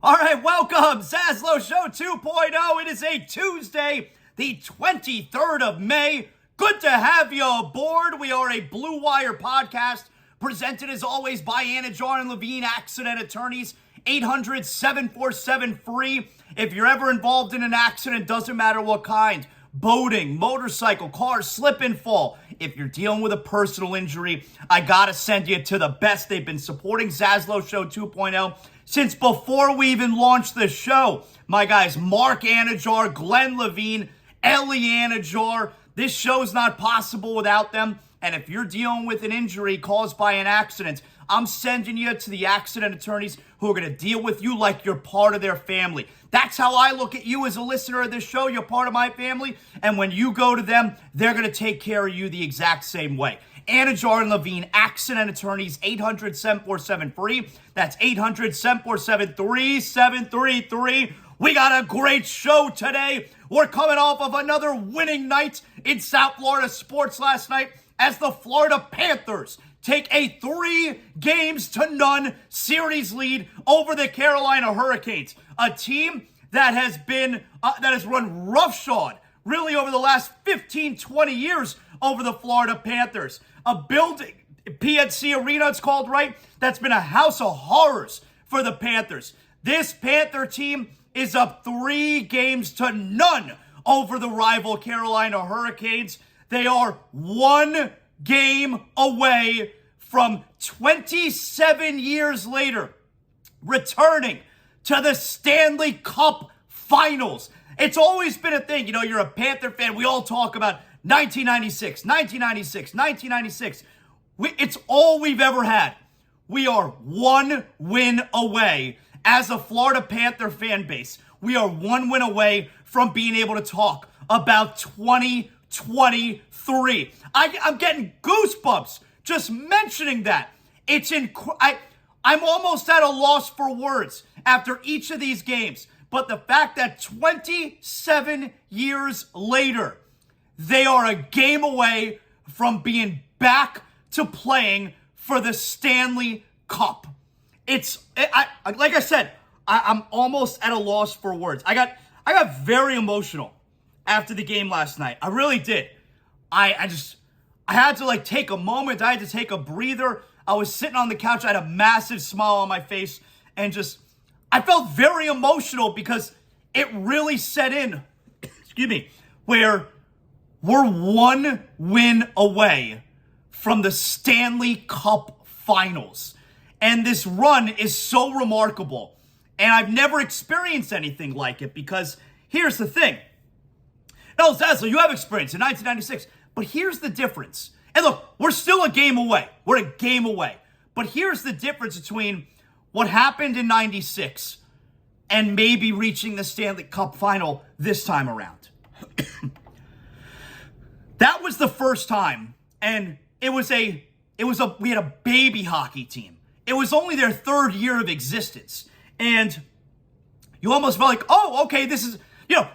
All right, welcome, ZASLOW Show 2.0. It is a Tuesday, the 23rd of May. Good to have you aboard. We are a Blue Wire podcast, presented as always by Anidjar and Levine Accident Attorneys, 800-747-FREE. If you're ever involved in an accident, doesn't matter what kind, boating, motorcycle, car, slip and fall. If you're dealing with a personal injury, I gotta send you to the best. They've been supporting ZASLOW Show 2.0 since before we even launched the show. My guys, Mark Anidjar, Glenn Levine, Ellie Anidjar. This show's not possible without them. And if you're dealing with an injury caused by an accident, I'm sending you to the accident attorneys who are going to deal with you like you're part of their family. That's how I look at you as a listener of this show. You're part of my family. And when you go to them, they're going to take care of you the exact same way. Anidjar and Levine, accident attorneys, 800-747-FREE. That's 800-747-3733. We got a great show today. We're coming off of another winning night in South Florida sports last night as the Florida Panthers take a 3-0 series lead over the Carolina Hurricanes, a team that has run roughshod really over the last 15, 20 years over the Florida Panthers. A building, PNC Arena it's called, right? That's been a house of horrors for the Panthers. This Panther team is up 3-0 over the rival Carolina Hurricanes. They are 1 game away from 27 years later returning to the Stanley Cup Finals. It's always been a thing. You know, you're a Panther fan. We all talk about 1996, 1996, 1996. It's all we've ever had. We are 1 win away as a Florida Panther fan base. We are 1 win away from being able to talk about 2023. I'm getting goosebumps just mentioning that. I'm almost at a loss for words after each of these games. But the fact that 27 years later, they are a game away from being back to playing for the Stanley Cup. Like I said, I'm almost at a loss for words. I got very emotional after the game last night. I really did. I had to take a moment. I had to take a breather. I was sitting on the couch. I had a massive smile on my face and I felt very emotional because it really set in, where we're 1 win away from the Stanley Cup Finals. And this run is so remarkable. And I've never experienced anything like it because here's the thing. No, ZASLOW, you have experience in 1996. But here's the difference. And look, we're still a game away. We're a game away. But here's the difference between what happened in 96 and maybe reaching the Stanley Cup Final this time around. That was the first time, and we had a baby hockey team. It was only their 3rd year of existence. And you almost felt like, oh, okay, this is,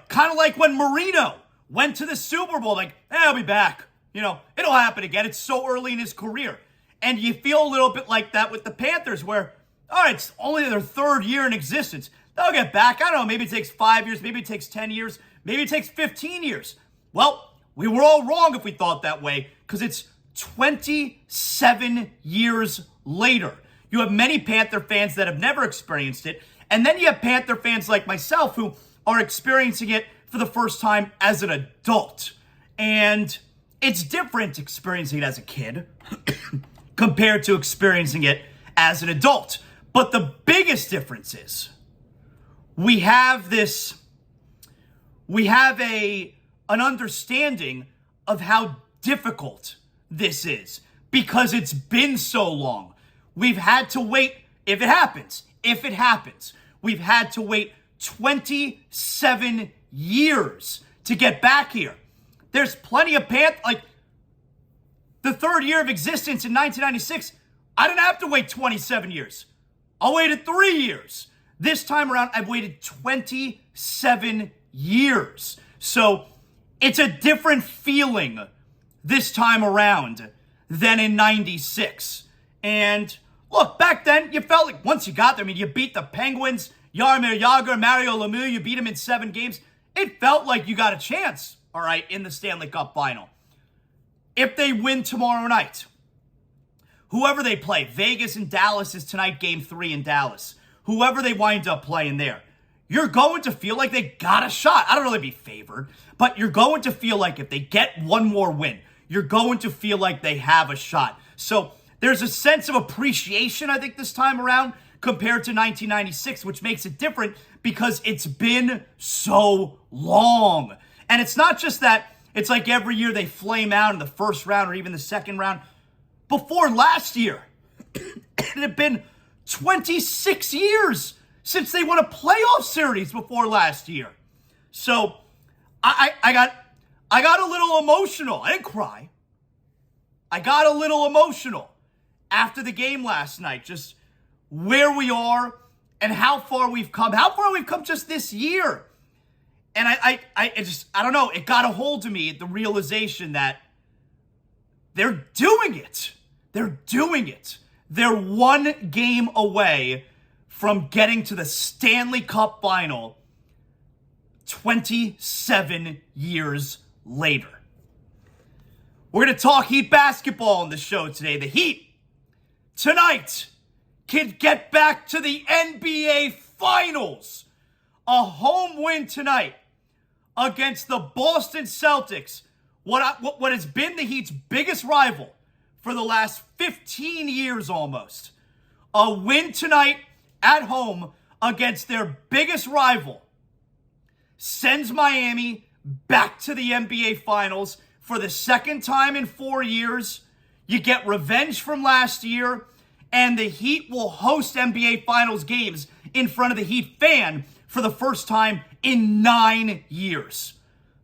kind of like when Marino went to the Super Bowl, I'll be back. It'll happen again. It's so early in his career. And you feel a little bit like that with the Panthers where, all right, it's only their 3rd year in existence. They'll get back. I don't know, maybe it takes 5 years, maybe it takes 10 years, maybe it takes 15 years. Well, we were all wrong if we thought that way because it's 27 years later. You have many Panther fans that have never experienced it. And then you have Panther fans like myself who are experiencing it for the first time as an adult. And it's different experiencing it as a kid compared to experiencing it as an adult. But the biggest difference is we have an understanding of how difficult this is because it's been so long. We've had to wait, if it happens, we've had to wait 27 years to get back here. There's plenty of the 3rd year of existence in 1996, I didn't have to wait 27 years. I waited 3 years. This time around, I've waited 27 years. So it's a different feeling this time around than in 96. And look, back then, you felt like once you got there, you beat the Penguins, Jaromir Jagr, Mario Lemieux, you beat him in 7 games. It felt like you got a chance, all right, in the Stanley Cup Final. If they win tomorrow night, whoever they play, Vegas and Dallas is tonight, game 3 in Dallas. Whoever they wind up playing there, you're going to feel like they got a shot. I don't really be favored, but you're going to feel like if they get one more win, you're going to feel like they have a shot. So there's a sense of appreciation, I think, this time around compared to 1996, which makes it different because it's been so long. And it's not just that it's like every year they flame out in the first round or even the second round. Before last year, it had been 26 years since they won a playoff series before last year. So I got a little emotional. I didn't cry. I got a little emotional after the game last night. Just where we are and how far we've come. How far we've come just this year. And I don't know. It got a hold of me, the realization that they're doing it. They're doing it. They're 1 game away from getting to the Stanley Cup Final 27 years later. We're going to talk Heat basketball on the show today. The Heat, tonight, can get back to the NBA Finals. A home win tonight against the Boston Celtics, what has been the Heat's biggest rival for the last 15 years almost. A win tonight at home against their biggest rival sends Miami back to the NBA Finals for the second time in 4 years. You get revenge from last year, and the Heat will host NBA Finals games in front of the Heat fan for the first time in 9 years.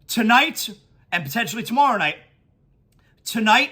Tonight, and potentially tomorrow night, tonight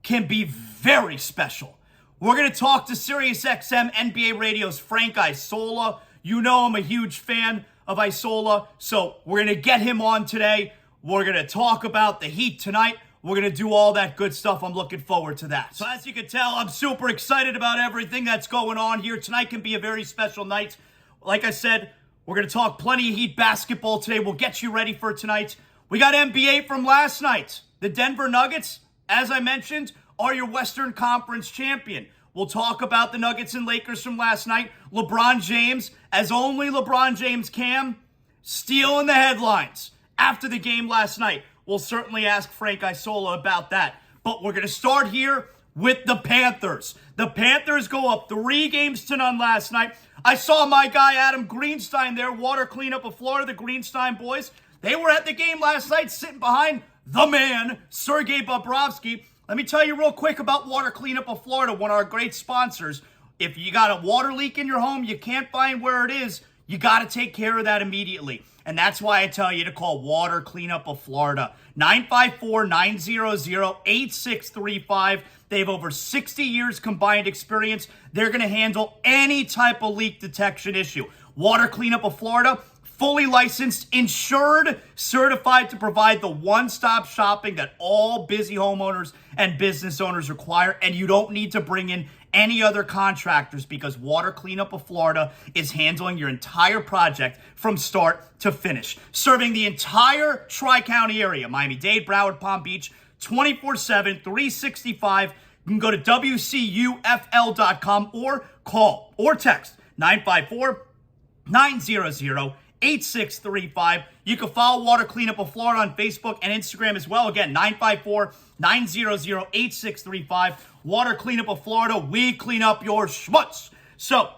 can be very special. We're going to talk to SiriusXM NBA Radio's Frank Isola. You know I'm a huge fan of Isola, so we're going to get him on today. We're going to talk about the Heat tonight. We're going to do all that good stuff. I'm looking forward to that. So as you can tell, I'm super excited about everything that's going on here. Tonight can be a very special night. Like I said, we're going to talk plenty of Heat basketball today. We'll get you ready for tonight. We got NBA from last night. The Denver Nuggets, as I mentioned, are your Western Conference champion. We'll talk about the Nuggets and Lakers from last night. LeBron James, as only LeBron James can, stealing the headlines after the game last night. We'll certainly ask Frank Isola about that. But we're going to start here with the Panthers. The Panthers go up 3-0 last night. I saw my guy Adam Greenstein there, water cleanup of Florida, the Greenstein boys. They were at the game last night sitting behind the man, Sergei Bobrovsky. Let me tell you real quick about Water Cleanup of Florida, one of our great sponsors. If you got a water leak in your home, you can't find where it is, you got to take care of that immediately. And that's why I tell you to call Water Cleanup of Florida, 954-900-8635. They have over 60 years combined experience. They're going to handle any type of leak detection issue. Water Cleanup of Florida, fully licensed, insured, certified to provide the one-stop shopping that all busy homeowners and business owners require. And you don't need to bring in any other contractors because Water Cleanup of Florida is handling your entire project from start to finish. Serving the entire Tri-County area, Miami-Dade, Broward, Palm Beach, 24/7, 365. You can go to WCUFL.com or call or text 954-900-8635. You can follow Water Cleanup of Florida on Facebook and Instagram as well. Again, 954-900-8635. Water Cleanup of Florida, we clean up your schmutz. So,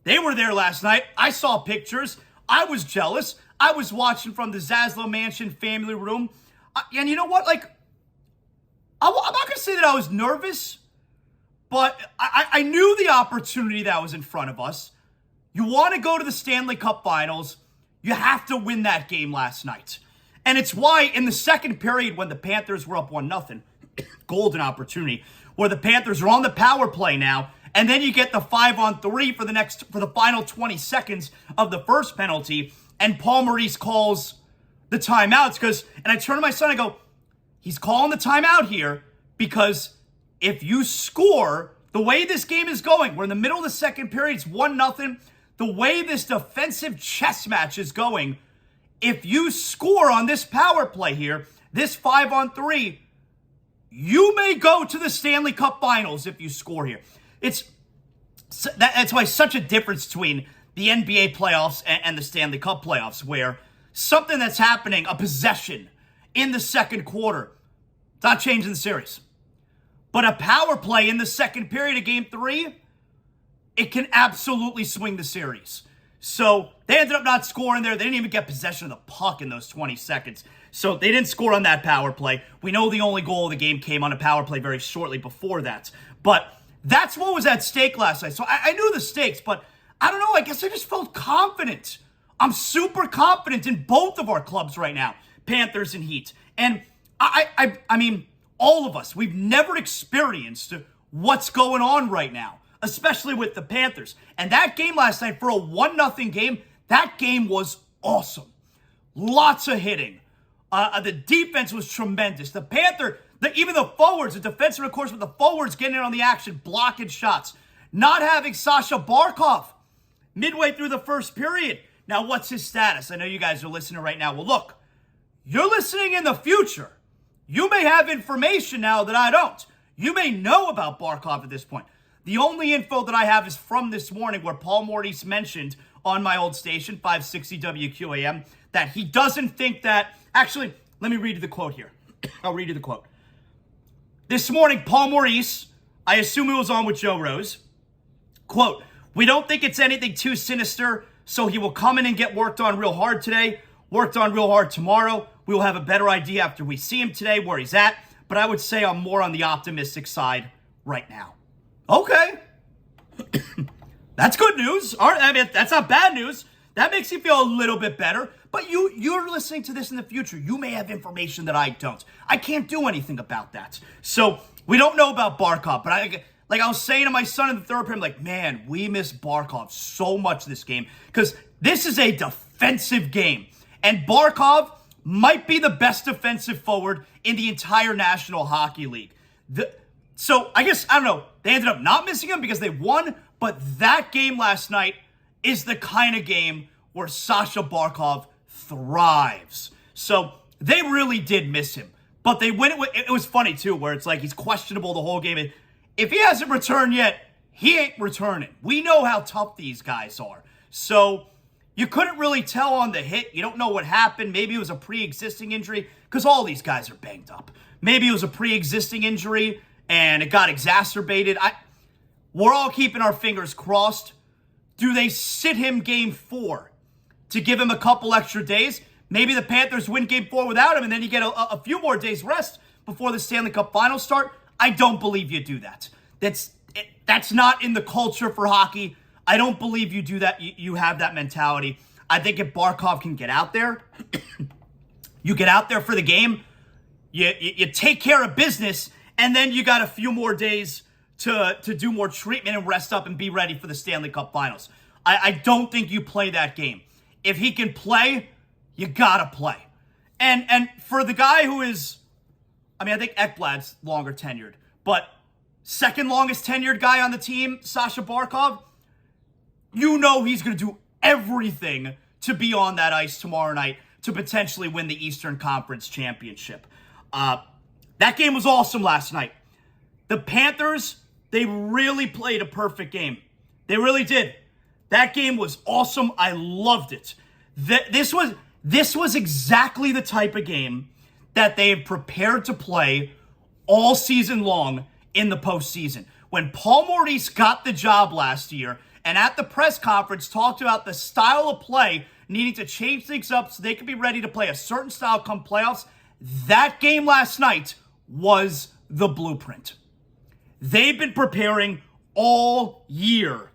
they were there last night. I saw pictures. I was jealous. I was watching from the ZASLOW Mansion family room. And you know what? Like, I'm not going to say that I was nervous, but I knew the opportunity that was in front of us. You want to go to the Stanley Cup Finals, you have to win that game last night. And it's why in the second period when the Panthers were up 1-0, golden opportunity, where the Panthers are on the power play now, and then you get the 5-on-3 for the final 20 seconds of the first penalty, and Paul Maurice calls the timeouts and I turn to my son and I go, he's calling the timeout here because if you score, the way this game is going, we're in the middle of the second period, it's 1-0. the way this defensive chess match is going, if you score on this power play here, this 5-on-3, you may go to the Stanley Cup Finals if you score here. That's why such a difference between the NBA playoffs and the Stanley Cup playoffs, where something that's happening, a possession in the second quarter, it's not changing the series. But a power play in the second period of Game 3, it can absolutely swing the series. So they ended up not scoring there. They didn't even get possession of the puck in those 20 seconds. So they didn't score on that power play. We know the only goal of the game came on a power play very shortly before that. But that's what was at stake last night. So I knew the stakes, but I don't know. I guess I just felt confident. I'm super confident in both of our clubs right now, Panthers and Heat. And I mean, all of us, we've never experienced what's going on right now, especially with the Panthers. And that game last night, for a 1-0 game, that game was awesome. Lots of hitting. The defense was tremendous. The Panther, even the forwards, the defensive, of course, with the forwards getting in on the action, blocking shots. Not having Sasha Barkov midway through the first period. Now, what's his status? I know you guys are listening right now. Well, look, you're listening in the future. You may have information now that I don't. You may know about Barkov at this point. The only info that I have is from this morning, where Paul Maurice mentioned on my old station, 560 WQAM, that he doesn't think that... Actually, let me read you the quote here. I'll read you the quote. This morning, Paul Maurice, I assume he was on with Joe Rose, quote, "We don't think it's anything too sinister, so he will come in and get worked on real hard today, worked on real hard tomorrow. We will have a better idea after we see him today where he's at, but I would say I'm more on the optimistic side right now." Okay. That's good news. All right, I mean, that's not bad news. That makes you feel a little bit better. But you're listening to this in the future. You may have information that I don't. I can't do anything about that. So we don't know about Barkov. But I was saying to my son in the third period, I'm like, man, we miss Barkov so much this game. Because this is a defensive game. And Barkov might be the best defensive forward in the entire National Hockey League. So I guess, I don't know, they ended up not missing him because they won. But that game last night is the kind of game where Sasha Barkov thrives. So they really did miss him. But they win it. It was funny, too, where it's like he's questionable the whole game. If he hasn't returned yet, he ain't returning. We know how tough these guys are. So you couldn't really tell on the hit. You don't know what happened. Maybe it was a pre-existing injury, because all these guys are banged up. Maybe it was a pre-existing injury and it got exacerbated. We're all keeping our fingers crossed. Do they sit him game 4 to give him a couple extra days? Maybe the Panthers win game 4 without him, and then you get a few more days rest before the Stanley Cup Finals start. I don't believe you do that. That's not in the culture for hockey. I don't believe you do that. You have that mentality. I think if Barkov can get out there, you get out there for the game, you take care of business, and then you got a few more days to do more treatment and rest up and be ready for the Stanley Cup Finals. I don't think you play that game. If he can play, you gotta play. And for the guy who is, I mean, I think Ekblad's longer tenured, but second longest tenured guy on the team, Sasha Barkov, you know he's going to do everything to be on that ice tomorrow night to potentially win the Eastern Conference Championship. That game was awesome last night. The Panthers, they really played a perfect game. They really did. That game was awesome. I loved it. This was exactly the type of game that they have prepared to play all season long in the postseason. When Paul Maurice got the job last year and at the press conference talked about the style of play needing to change things up so they could be ready to play a certain style come playoffs, that game last night was the blueprint. They've been preparing all year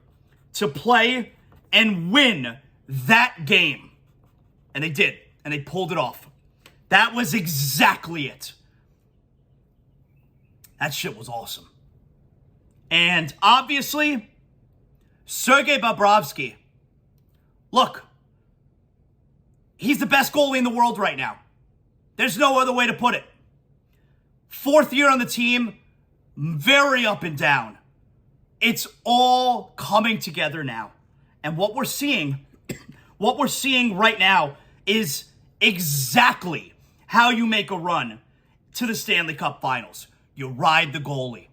to play and win that game. And they did. And they pulled it off. That was exactly it. That shit was awesome. And obviously, Sergei Bobrovsky. Look, he's the best goalie in the world right now. There's no other way to put it. 4th year on the team, very up and down. It's all coming together now. And what we're seeing right now is exactly how you make a run to the Stanley Cup Finals. You ride the goalie.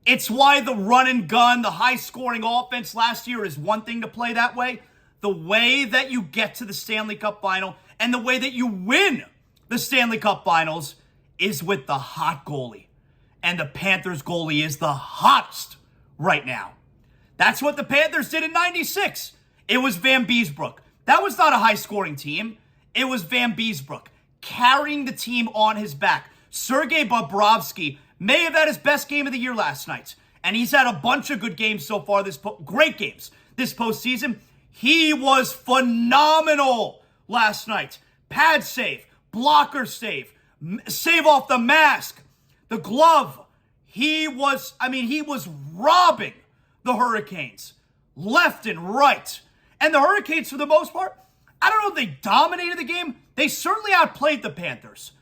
It's why the run and gun, the high-scoring offense last year is one thing to play that way. The way that you get to the Stanley Cup Final and the way that you win the Stanley Cup Finals is with the hot goalie. And the Panthers goalie is the hottest right now. That's what the Panthers did in 96. It was Van Beesbroek. That was not a high-scoring team. It was Van Beesbroek carrying the team on his back. Sergei Bobrovsky may have had his best game of the year last night. And he's had a bunch of good games so far, great games this postseason. He was phenomenal last night. Pad save, blocker save, save off the mask, the glove. He was robbing the Hurricanes left and right. And the Hurricanes, for the most part, I don't know if they dominated the game. They certainly outplayed the Panthers.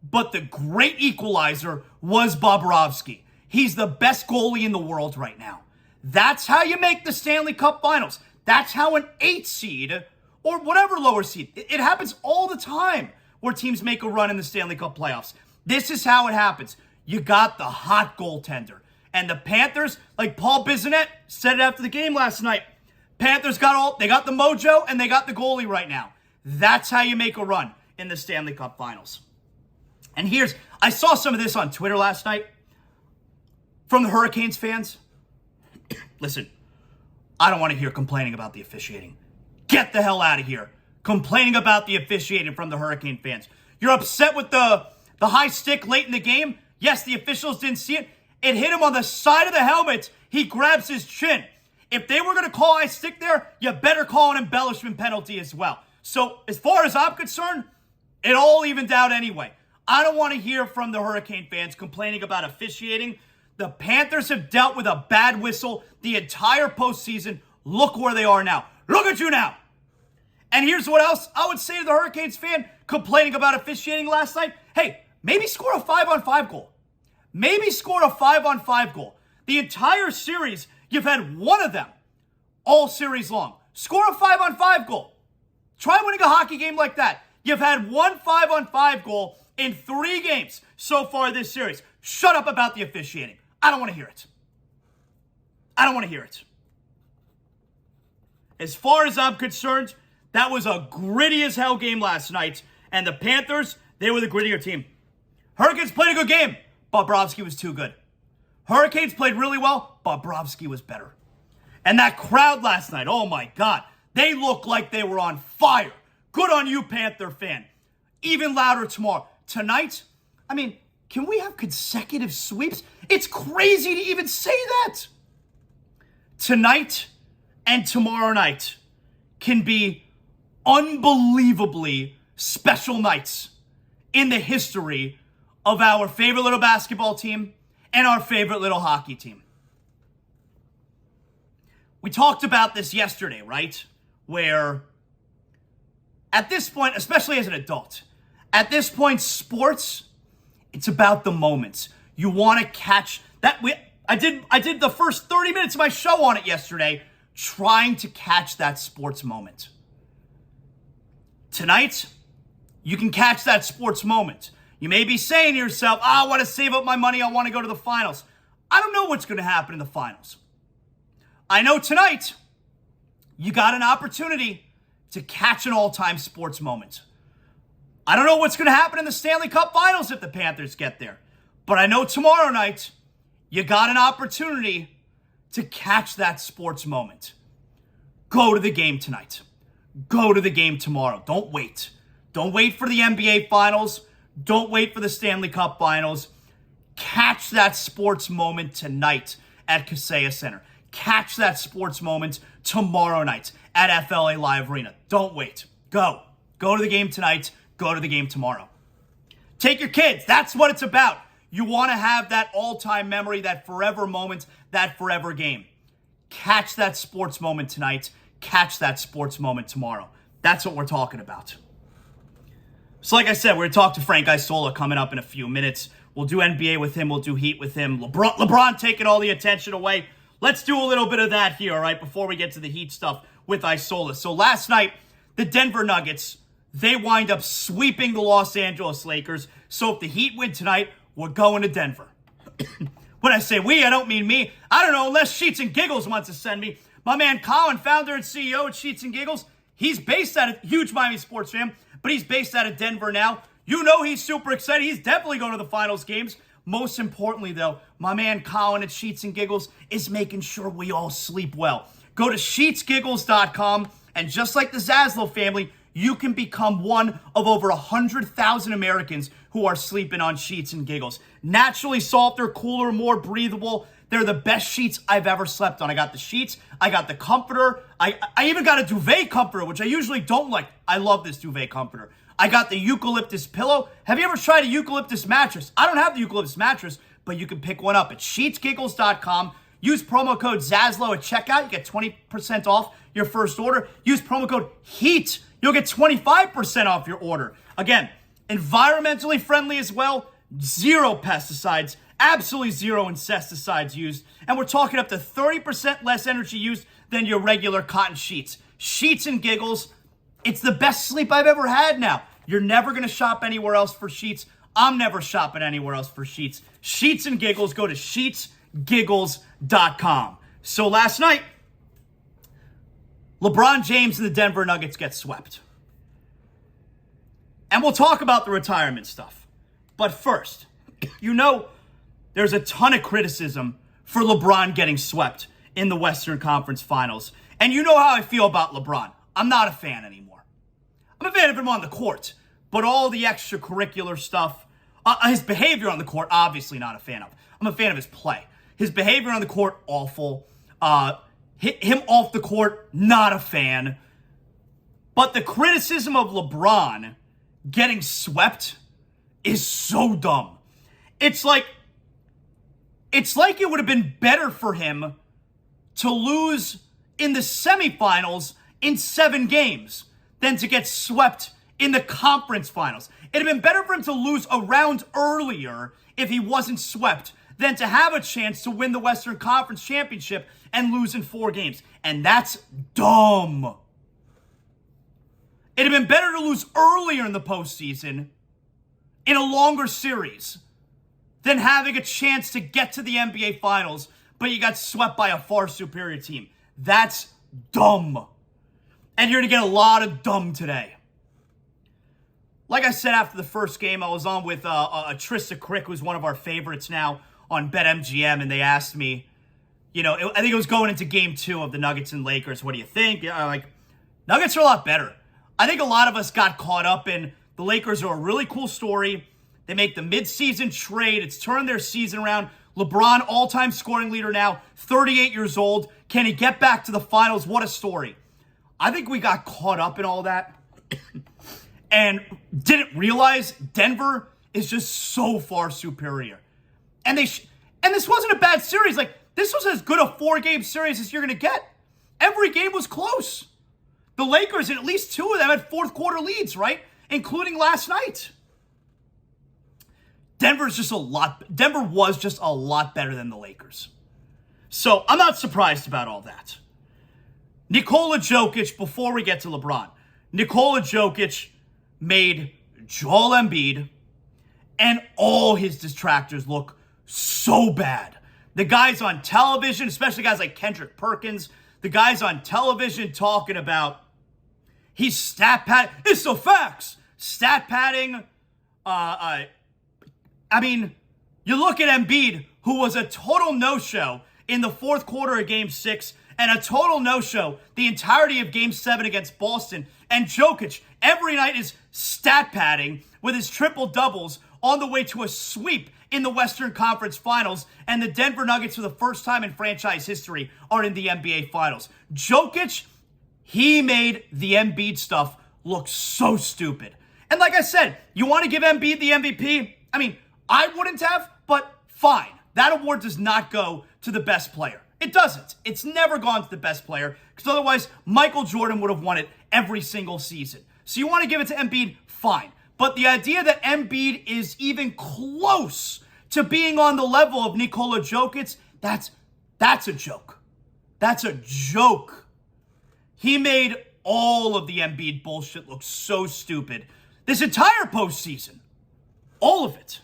But the great equalizer was Bobrovsky. He's the best goalie in the world right now. That's how you make the Stanley Cup Finals. That's how an 8 seed or whatever lower seed. It happens all the time where teams make a run in the Stanley Cup playoffs. This is how it happens. You got the hot goaltender. And the Panthers, like Paul Bissonnette said it after the game last night, Panthers they got the mojo and they got the goalie right now. That's how you make a run in the Stanley Cup Finals. And I saw some of this on Twitter last night from the Hurricanes fans. Listen, I don't want to hear complaining about the officiating. Get the hell out of here. Complaining about the officiating from the Hurricane fans. You're upset with the high stick late in the game? Yes, the officials didn't see it. It hit him on the side of the helmet. He grabs his chin. If they were going to call high stick there, you better call an embellishment penalty as well. So as far as I'm concerned, it all evened out anyway. I don't want to hear from the Hurricane fans complaining about officiating. The Panthers have dealt with a bad whistle the entire postseason. Look where they are now. Look at you now. And here's what else I would say to the Hurricanes fan complaining about officiating last night. Hey, maybe score a 5-on-5 goal. Maybe score a 5-on-5 goal. The entire series, you've had one of them all series long. Score a 5-on-5 goal. Try winning a hockey game like that. You've had one 5-on-5 goal in 3 games so far this series. Shut up about the officiating. I don't want to hear it. I don't want to hear it. As far as I'm concerned, that was a gritty as hell game last night. And the Panthers, they were the grittier team. Hurricanes played a good game. Bobrovsky was too good. Hurricanes played really well. Bobrovsky was better. And that crowd last night, oh my God. They looked like they were on fire. Good on you, Panther fan. Even louder tomorrow. Tonight, can we have consecutive sweeps? It's crazy to even say that. Tonight and tomorrow night can be unbelievably special nights in the history of our favorite little basketball team and our favorite little hockey team. We talked about this yesterday, right? Where at this point, especially as an adult, at this point, sports, it's about the moments. You want to catch that. I did the first 30 minutes of my show on it yesterday, trying to catch that sports moment. Tonight, you can catch that sports moment. You may be saying to yourself, I want to save up my money. I want to go to the finals. I don't know what's going to happen in the finals. I know tonight, you got an opportunity to catch an all-time sports moment. I don't know what's going to happen in the Stanley Cup Finals if the Panthers get there. But I know tomorrow night, you got an opportunity to catch that sports moment. Go to the game tonight. Go to the game tomorrow. Don't wait. Don't wait for the NBA Finals. Don't wait for the Stanley Cup Finals. Catch that sports moment tonight at Kaseya Center. Catch that sports moment tomorrow night at FLA Live Arena. Don't wait. Go. Go to the game tonight. Go to the game tomorrow. Take your kids. That's what it's about. You want to have that all-time memory, that forever moment, that forever game. Catch that sports moment tonight. Catch that sports moment tomorrow. That's what we're talking about. So like I said, we're going to talk to Frank Isola coming up in a few minutes. We'll do NBA with him. We'll do Heat with him. LeBron taking all the attention away. Let's do a little bit of that here, all right, before we get to the Heat stuff with Isola. So last night, the Denver Nuggets, they wind up sweeping the Los Angeles Lakers. So if the Heat win tonight, we're going to Denver. When I say we, I don't mean me. I don't know, unless Sheets and Giggles wants to send me. My man Colin, founder and CEO at Sheets and Giggles, he's based out of, huge Miami sports fan, but he's based out of Denver now. You know he's super excited. He's definitely going to the finals games. Most importantly, though, my man Colin at Sheets and Giggles is making sure we all sleep well. Go to sheetsgiggles.com, and just like the ZASLOW family, you can become one of over 100,000 Americans who are sleeping on Sheets and Giggles. Naturally softer, cooler, more breathable. They're the best sheets I've ever slept on. I got the sheets. I got the comforter. I even got a duvet comforter, which I usually don't like. I love this duvet comforter. I got the eucalyptus pillow. Have you ever tried a eucalyptus mattress? I don't have the eucalyptus mattress, but you can pick one up at sheetsgiggles.com. Use promo code ZASLOW at checkout. You get 20% off your first order. Use promo code HEAT. You'll get 25% off your order. Again, environmentally friendly as well. Zero pesticides. Absolutely zero insecticides used. And we're talking up to 30% less energy used than your regular cotton sheets. Sheets and Giggles. It's the best sleep I've ever had now. You're never going to shop anywhere else for sheets. I'm never shopping anywhere else for sheets. Sheets and Giggles. Go to sheetsgiggles.com. So last night, LeBron James and the Denver Nuggets get swept. And we'll talk about the retirement stuff. But first, you know, there's a ton of criticism for LeBron getting swept in the Western Conference Finals. And you know how I feel about LeBron. I'm not a fan anymore. I'm a fan of him on the court, but all the extracurricular stuff, his behavior on the court, obviously not a fan of. I'm a fan of his play. His behavior on the court, awful. Him off the court, not a fan. But the criticism of LeBron getting swept is so dumb. It's like it would have been better for him to lose in the semifinals in 7 games than to get swept in the conference finals. It'd have been better for him to lose a round earlier if he wasn't swept than to have a chance to win the Western Conference Championship and lose in 4 games. And that's dumb. It'd have been better to lose earlier in the postseason in a longer series than having a chance to get to the NBA Finals, but you got swept by a far superior team. That's dumb. And you're going to get a lot of dumb today. Like I said after the first game, I was on with Trista Crick, who's one of our favorites now on BetMGM, and they asked me, you know, I think it was going into game 2 of the Nuggets and Lakers. What do you think? Yeah, like, Nuggets are a lot better. I think a lot of us got caught up in the Lakers are a really cool story. They make the midseason trade. It's turned their season around. LeBron, all-time scoring leader now, 38 years old. Can he get back to the finals? What a story. I think we got caught up in all that and didn't realize Denver is just so far superior. And this wasn't a bad series. Like, this was as good a 4-game series as you're going to get. Every game was close. The Lakers, and at least 2 of them, had fourth quarter leads, right? Including last night. Denver was just a lot better than the Lakers. So I'm not surprised about all that. Nikola Jokic, before we get to LeBron, Nikola Jokic made Joel Embiid and all his distractors look so bad. The guys on television, especially guys like Kendrick Perkins, the guys on television talking about he's stat pad. It's the facts. Stat padding. I mean, you look at Embiid, who was a total no-show in the fourth quarter of Game 6 and a total no-show the entirety of Game 7 against Boston. And Jokic, every night is stat padding with his triple-doubles on the way to a sweep in the Western Conference Finals. And the Denver Nuggets, for the first time in franchise history, are in the NBA Finals. Jokic, he made the Embiid stuff look so stupid. And like I said, you want to give Embiid the MVP? I mean, I wouldn't have, but fine. That award does not go to the best player. It doesn't. It's never gone to the best player, because otherwise Michael Jordan would have won it every single season. So you want to give it to Embiid? Fine. But the idea that Embiid is even close to being on the level of Nikola Jokic, that's a joke. That's a joke. He made all of the Embiid bullshit look so stupid this entire postseason. All of it.